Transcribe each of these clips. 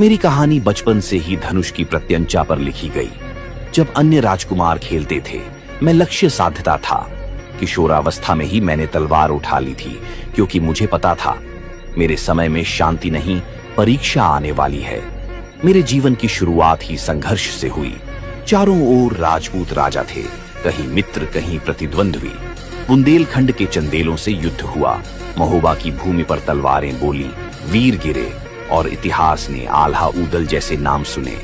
मेरी कहानी बचपन से ही धनुष की प्रत्यंचा पर लिखी गई। जब अन्य राजकुमार खेलते थे, मैं लक्ष्य साधता था। किशोरावस्था में ही मैंने तलवार उठा ली थी, क्योंकि मुझे पता था मेरे समय में शांति नहीं, परीक्षा आने वाली है। मेरे जीवन की शुरुआत ही संघर्ष से हुई। चारों ओर राजपूत राजा थे, कहीं मित्र, कहीं प्रतिद्वंद्वी। बुंदेलखंड के चंदेलों से युद्ध हुआ। महोबा की भूमि पर तलवारें बोली, वीर गिरे और इतिहास ने आल्हा ऊदल जैसे नाम सुने।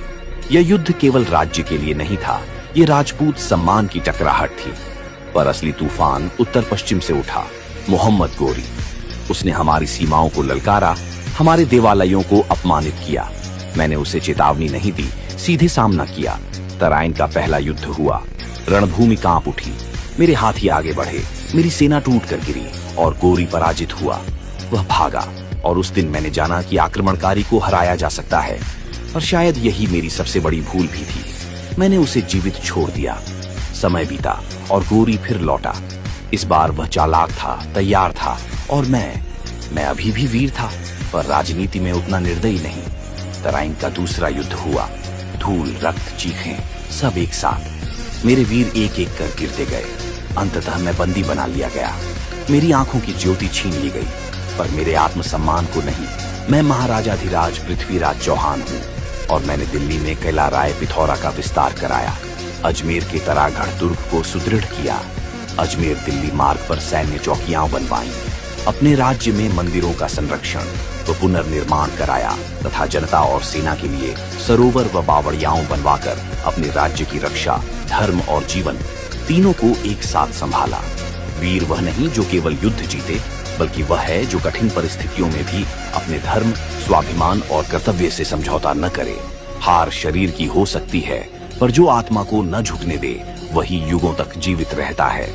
यह युद्ध केवल राज्य के लिए नहीं था, ये राजपूत सम्मान की टकराहट थी। पर असली तूफान उत्तर पश्चिम से उठा। मोहम्मद गोरी, उसने हमारी सीमाओं को ललकारा, हमारे देवालयों को अपमानित किया। मैंने उसे चेतावनी नहीं दी, सीधे सामना किया। तराइन का पहला युद्ध हुआ। रणभूमि कांप उठी। मेरे हाथी आगे बढ़े, मेरी सेना टूट कर गिरी और गोरी पराजित हुआ। वह भागा और उस दिन मैंने जाना कि आक्रमणकारी को हराया जा सकता है। और शायद यही मेरी सबसे बड़ी भूल भी थी। मैंने उसे जीवित छोड़ दिया। समय बीता और गोरी फिर लौटा। इस बार वह चालाक था, तैयार था, और मैं अभी भी वीर था, पर राजनीति में उतना निर्दयी नहीं। तराइन का दूसरा युद्ध हुआ। धूल, रक्त, चीखें, सब एक साथ। मेरे वीर एक एक कर गिरते गए। अंततः मैं बंदी बना लिया गया। मेरी आंखों की ज्योति छीन ली गई, पर मेरे आत्मसम्मान को नहीं। मैं महाराजाधिराज पृथ्वीराज चौहान हूँ, और मैंने दिल्ली में कैला राय पिथौरा का विस्तार कराया। अजमेर के तरागढ़ दुर्ग को सुदृढ़ किया। अजमेर दिल्ली मार्ग पर सैन्य चौकियां बनवाई। अपने राज्य में मंदिरों का संरक्षण व पुनर्निर्माण कराया तथा जनता और सेना के लिए सरोवर व बावड़ियाओं बनवाकर अपने राज्य की रक्षा, धर्म और जीवन तीनों को एक साथ संभाला। वीर वह नहीं जो केवल युद्ध जीते, बल्कि वह है जो कठिन परिस्थितियों में भी अपने धर्म, स्वाभिमान और कर्तव्य से समझौता न करे। हार शरीर की हो सकती है, पर जो आत्मा को न झुकने दे, वही युगों तक जीवित रहता है।